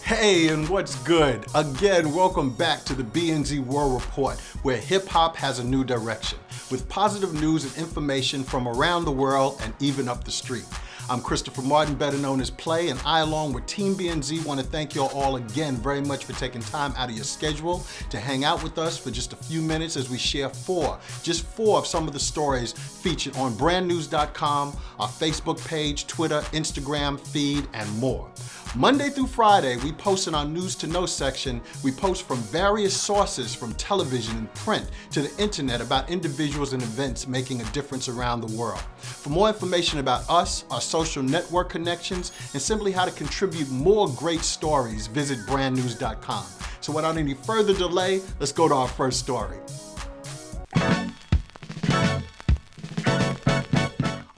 Hey, and what's good? Again, welcome back to the BNz World Report, where hip-hop has a new direction, with positive news and information from around the world and even up the street. I'm Christopher Martin, better known as Play, and I, along with Team BNz, want to thank you all again very much for taking time out of your schedule to hang out with us for just a few minutes as we share just four of some of the stories featured on brandnews.com, our Facebook page, Twitter, Instagram, feed, and more. Monday through Friday, we post in our News to Know section. We post from various sources, from television and print to the internet, about individuals and events making a difference around the world. For more information about us, our social network connections, and simply how to contribute more great stories, visit brandnews.com. So without any further delay, let's go to our first story.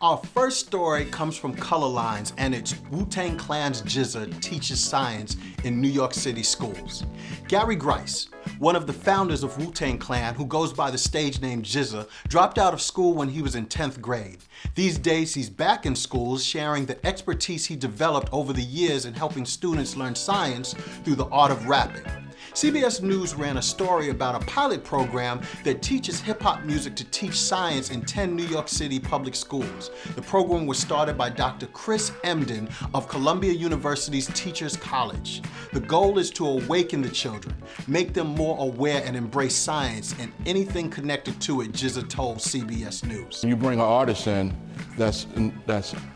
Our first story comes from Color Lines, and it's Wu-Tang Clan's GZA teaches science in New York City schools. Gary Grice, one of the founders of Wu-Tang Clan, who goes by the stage name GZA, dropped out of school when he was in 10th grade. These days, he's back in schools sharing the expertise he developed over the years in helping students learn science through the art of rapping. CBS News ran a story about a pilot program that teaches hip-hop music to teach science in 10 New York City public schools. The program was started by Dr. Chris Emdin of Columbia University's Teachers College. The goal is to awaken the children, make them more aware and embrace science and anything connected to it, GZA told CBS News. You bring an artist in that's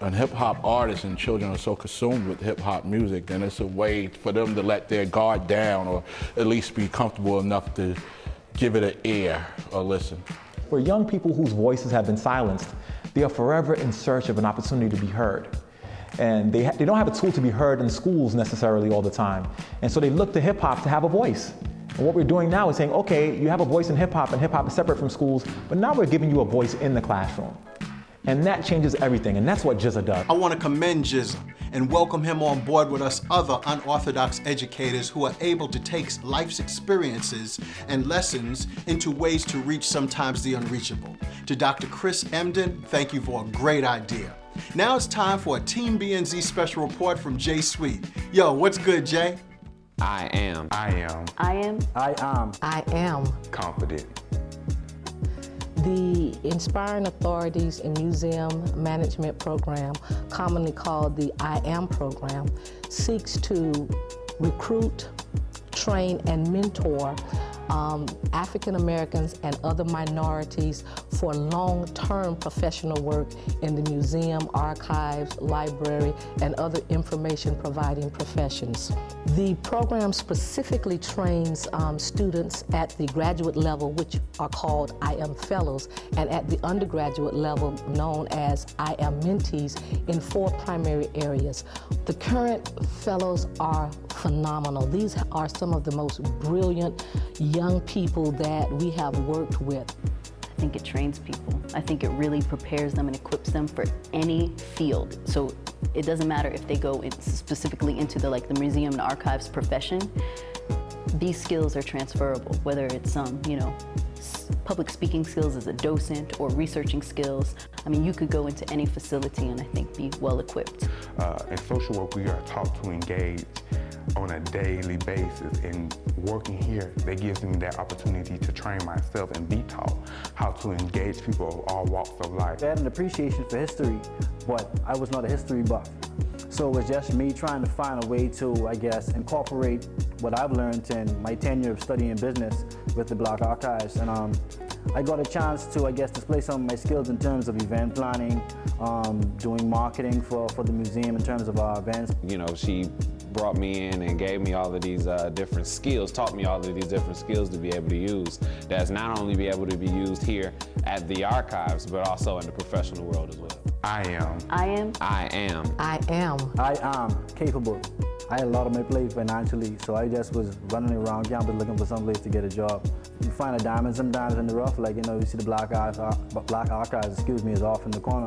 a hip-hop artist, and children are so consumed with hip-hop music, and it's a way for them to let their guard down, or at least be comfortable enough to give it an ear or listen. For young people whose voices have been silenced, they are forever in search of an opportunity to be heard. And they don't have a tool to be heard in schools necessarily all the time. And so they look to hip-hop to have a voice. And what we're doing now is saying, okay, you have a voice in hip-hop, and hip-hop is separate from schools, but now we're giving you a voice in the classroom. And that changes everything, and that's what GZA does. I want to commend GZA and welcome him on board with us other unorthodox educators who are able to take life's experiences and lessons into ways to reach sometimes the unreachable. To Dr. Chris Emdin, thank you for a great idea. Now it's time for a Team BNz special report from Jay Sweet. Yo, what's good, Jay? I am confident. The Inspiring Authorities in Museum Management Program, commonly called the I Am program, seeks to recruit, train, and mentor African Americans and other minorities for long-term professional work in the museum, archives, library, and other information-providing professions. The program specifically trains students at the graduate level, which are called I Am Fellows, and at the undergraduate level, known as I Am Mentees, in 4 primary areas. The current fellows are phenomenal. These are some of the most brilliant young people that we have worked with. I think it trains people. I think it really prepares them and equips them for any field. So it doesn't matter if they go specifically into the museum and archives profession. These skills are transferable, whether it's public speaking skills as a docent or researching skills. I mean, you could go into any facility and I think be well equipped. In social work, we are taught to engage on a daily basis, and working here, that gives me that opportunity to train myself and be taught how to engage people of all walks of life. I had an appreciation for history, but I was not a history buff. So it was just me trying to find a way to, I guess, incorporate what I've learned in my tenure of studying business with the Black Archives. And I got a chance to, I guess, display some of my skills in terms of event planning, doing marketing for the museum in terms of our events. You know, she brought me in and gave me all of these different skills, taught me all of these different skills to be able to use. That's not only be able to be used here at the archives, but also in the professional world as well. I am capable. I had a lot on my plate financially, so I just was running around campus looking for some place to get a job. You find a diamond sometimes in the rough, like, you see the black archives, is off in the corner.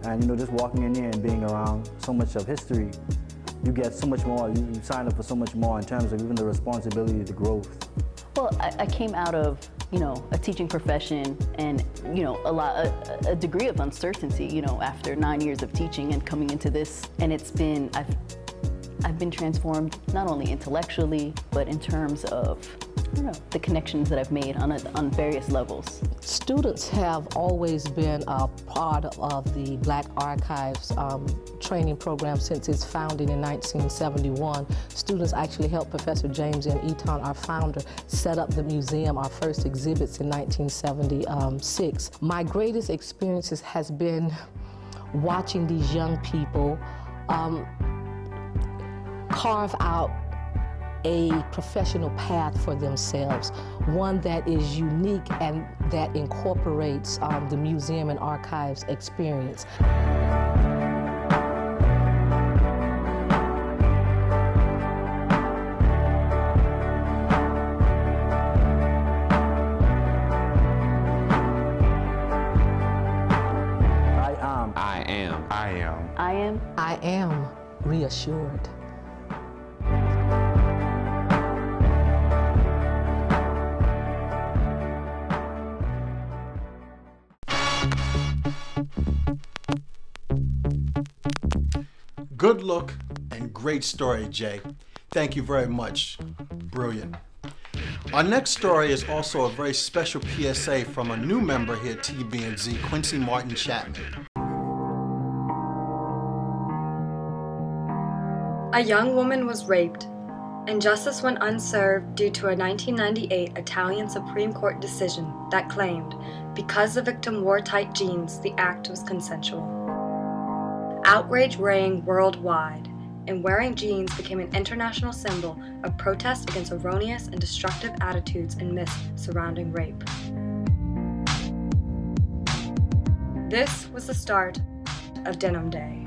And, just walking in there and being around so much of history, you get so much more, you sign up for so much more in terms of even the responsibility, the growth. Well, I came out of, a teaching profession and, a degree of uncertainty, after 9 years of teaching and coming into this. And I've been transformed not only intellectually, but in terms of, the connections that I've made on various levels. Students have always been a part of the Black Archives training program since its founding in 1971. Students actually helped Professor James N. Eaton, our founder, set up the museum, our first exhibits in 1976. My greatest experiences has been watching these young people carve out a professional path for themselves, one that is unique and that incorporates the museum and archives experience. I am reassured. Good look and great story, Jay. Thank you very much. Brilliant. Our next story is also a very special PSA from a new member here at Team BNz, Quincey Chapman. A young woman was raped, and justice went unserved due to a 1998 Italian Supreme Court decision that claimed, because the victim wore tight jeans, the act was consensual. Outrage rang worldwide, and wearing jeans became an international symbol of protest against erroneous and destructive attitudes and myths surrounding rape. This was the start of Denim Day.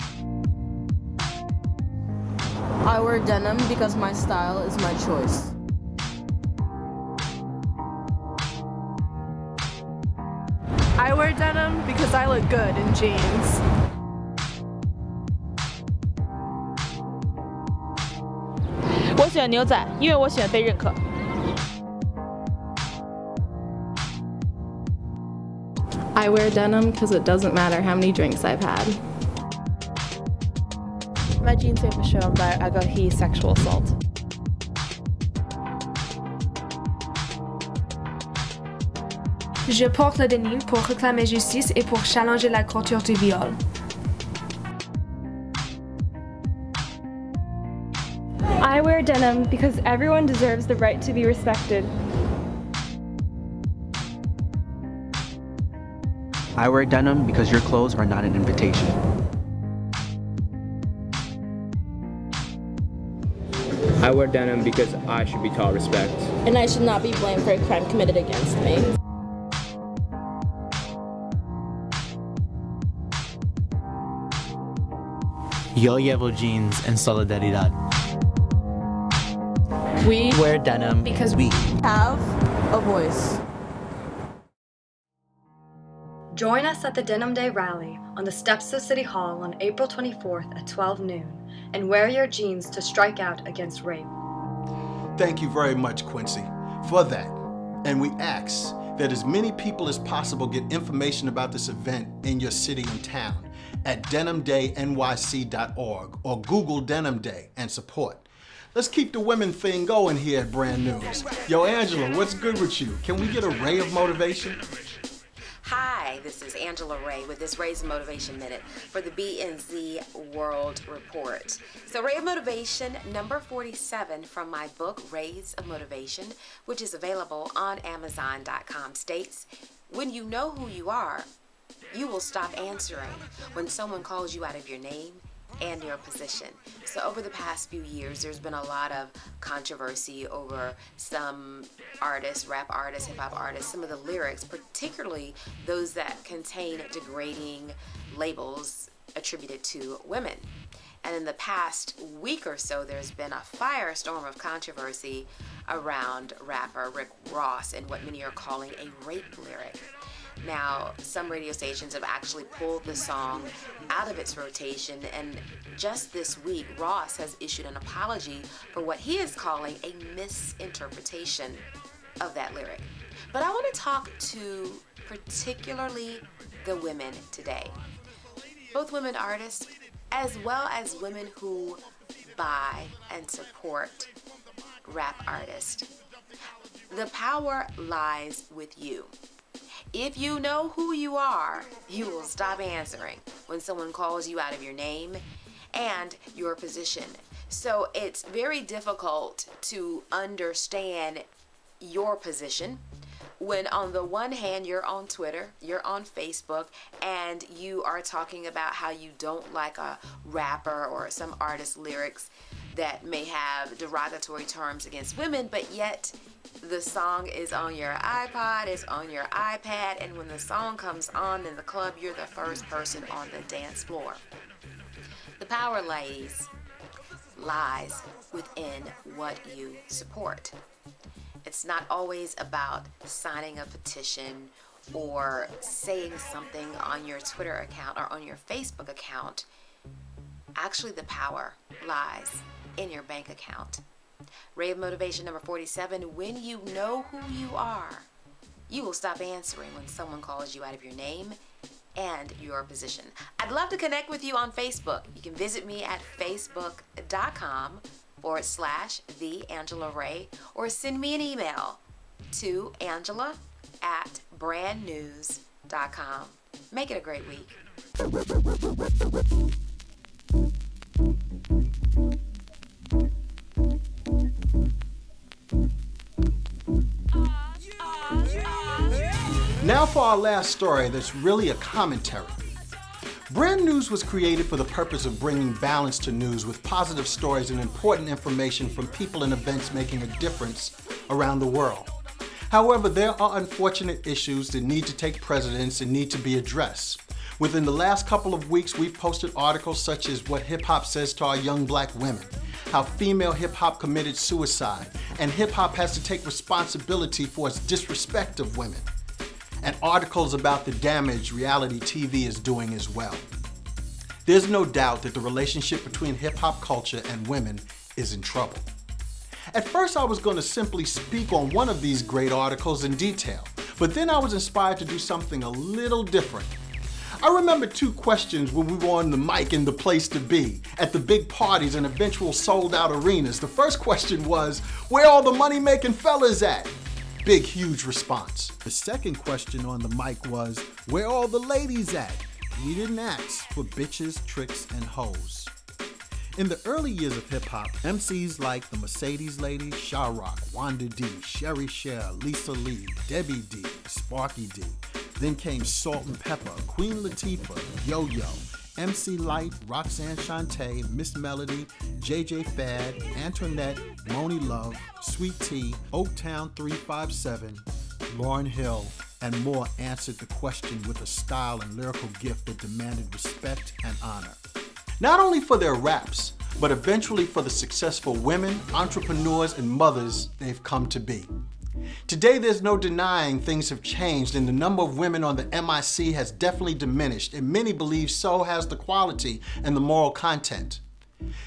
I wear denim because my style is my choice. I wear denim because I look good in jeans. I 选牛仔，因为我喜欢被认可。I wear denim because it doesn't matter how many drinks I've had. My jeans are shown by Agahi sexual assault. Je porte le denim pour réclamer justice et pour challenger la culture du viol. I wear denim because everyone deserves the right to be respected. I wear denim because your clothes are not an invitation. I wear denim because I should be taught respect. And I should not be blamed for a crime committed against me. Yo llevo jeans en solidaridad. We wear denim because we have a voice. Join us at the Denim Day rally on the steps of City Hall on April 24th at 12 noon and wear your jeans to strike out against rape. Thank you very much, Quincey, for that. And we ask that as many people as possible get information about this event in your city and town at denimdaynyc.org or Google Denim Day and support. Let's keep the women thing going here at Brand News. Yo, Angela, what's good with you? Can we get a ray of motivation? Hi, this is Angela Ray with this Ray's Motivation Minute for the BNz World Report. So Ray of Motivation number 47 from my book, Rays of Motivation, which is available on Amazon.com, states, when you know who you are, you will stop answering when someone calls you out of your name and your position. So over the past few years, there's been a lot of controversy over some artists, rap artists, hip-hop artists, some of the lyrics, particularly those that contain degrading labels attributed to women. And in the past week or so, there's been a firestorm of controversy around rapper Rick Ross and what many are calling a rape lyric. Now, some radio stations have actually pulled the song out of its rotation, and just this week, Ross has issued an apology for what he is calling a misinterpretation of that lyric. But I want to talk to particularly the women today. Both women artists, as well as women who buy and support rap artists. The power lies with you. If you know who you are, you will stop answering when someone calls you out of your name and your position. So it's very difficult to understand your position when on the one hand you're on Twitter, you're on Facebook, and you are talking about how you don't like a rapper or some artist's lyrics that may have derogatory terms against women, but yet the song is on your iPod, it's on your iPad, and when the song comes on in the club, you're the first person on the dance floor. The power, ladies, lies within what you support. It's not always about signing a petition or saying something on your Twitter account or on your Facebook account. Actually, the power lies in your bank account. Ray of Motivation number 47, when you know who you are, you will stop answering when someone calls you out of your name and your position. I'd love to connect with you on Facebook. You can visit me at facebook.com/TheAngelaRay or send me an email to angela@brandnews.com. Make it a great week. Now for our last story that's really a commentary. Brand News was created for the purpose of bringing balance to news with positive stories and important information from people and events making a difference around the world. However, there are unfortunate issues that need to take precedence and need to be addressed. Within the last couple of weeks, we've posted articles such as what hip-hop says to our young black women, how female hip-hop committed suicide, and hip-hop has to take responsibility for its disrespect of women, and articles about the damage reality TV is doing as well. There's no doubt that the relationship between hip-hop culture and women is in trouble. At first, I was going to simply speak on one of these great articles in detail, but then I was inspired to do something a little different. I remember two questions when we were on the mic in the place to be, at the big parties and eventual sold-out arenas. The first question was, where all the money-making fellas at? Big, huge response. The second question on the mic was, where all the ladies at? We didn't ask for bitches, tricks, and hoes. In the early years of hip-hop, MCs like the Mercedes Lady, Sha Rock, Wanda D, Sherry Cher, Lisa Lee, Debbie D, Sparky D. Then came Salt and Pepper, Queen Latifah, Yo-Yo, MC Light, Roxanne Shante, Miss Melody, JJ Fad, Antoinette, Moni Love, Sweet Tea, Oaktown 357, Lauryn Hill, and more answered the question with a style and lyrical gift that demanded respect and honor. Not only for their raps, but eventually for the successful women, entrepreneurs, and mothers they've come to be. Today, there's no denying things have changed and the number of women on the MIC has definitely diminished, and many believe so has the quality and the moral content.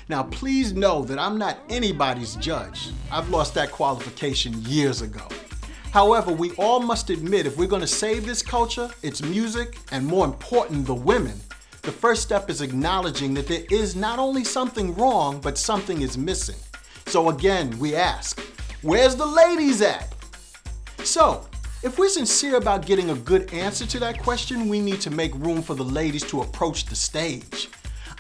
Now, please know that I'm not anybody's judge. I've lost that qualification years ago. However, we all must admit if we're going to save this culture, its music, and more important, the women, the first step is acknowledging that there is not only something wrong, but something is missing. So again, we ask, where's the ladies at? So, if we're sincere about getting a good answer to that question, we need to make room for the ladies to approach the stage.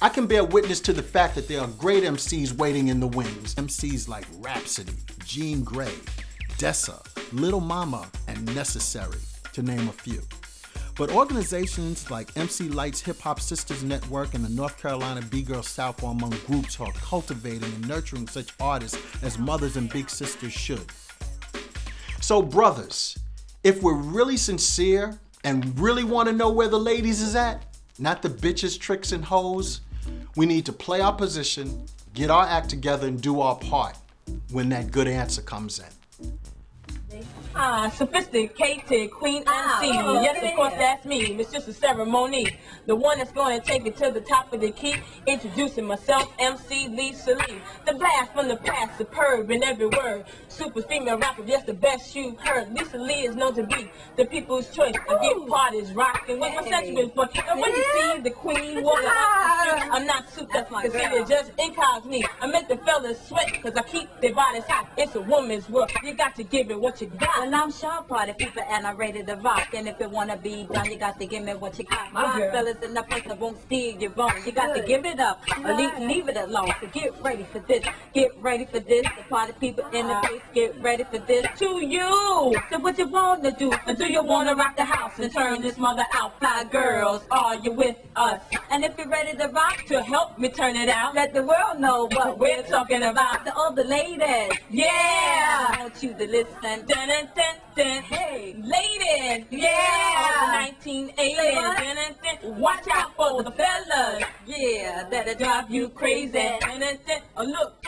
I can bear witness to the fact that there are great MCs waiting in the wings. MCs like Rhapsody, Jean Grey, Dessa, Little Mama, and Necessary, to name a few. But organizations like MC Light's Hip Hop Sisters Network and the North Carolina B-Girl South are among groups who are cultivating and nurturing such artists as mothers and big sisters should. So brothers, if we're really sincere and really want to know where the ladies is at, not the bitches, tricks, and hoes, We need to play our position, get our act together, and do our part when that good answer comes in. Sophisticated Queen MC. Yes, of course, that's me. It's just a ceremony. The one that's going to take it to the top of the key. Introducing myself, MC Lisa Lee. The blast from the past, superb in every word. Super female rapper, yes, the best you've heard. Lisa Lee is known to be the people's choice. I get parties rocking with my sexual fun. And when you see the queen walking off the street, I'm not super considered just incognito. I make the fellas sweat because I keep their bodies hot. It's a woman's world. You got to give it what you got. And I'm sharp party people and I'm ready to rock. And if it wanna be done, you got to give me what you got. My fellas in the place that won't steal your bone. You got to give it up or leave it alone. So get ready for this. Get ready for this. The party people in the place, get ready for this. To you. So what you wanna do? Or do you wanna rock the house and turn this mother out? Fly girls, are you with us? And if you're ready to rock, to help me turn it out, let the world know what we're talking about. The other ladies, yeah. I want you to listen. Dun, dun, dun, dun. Hey, ladies, yeah. 1980. Dun, dun, dun. Watch out for the fellas, yeah. That'll drive you crazy. Dun, dun, dun. Oh, look.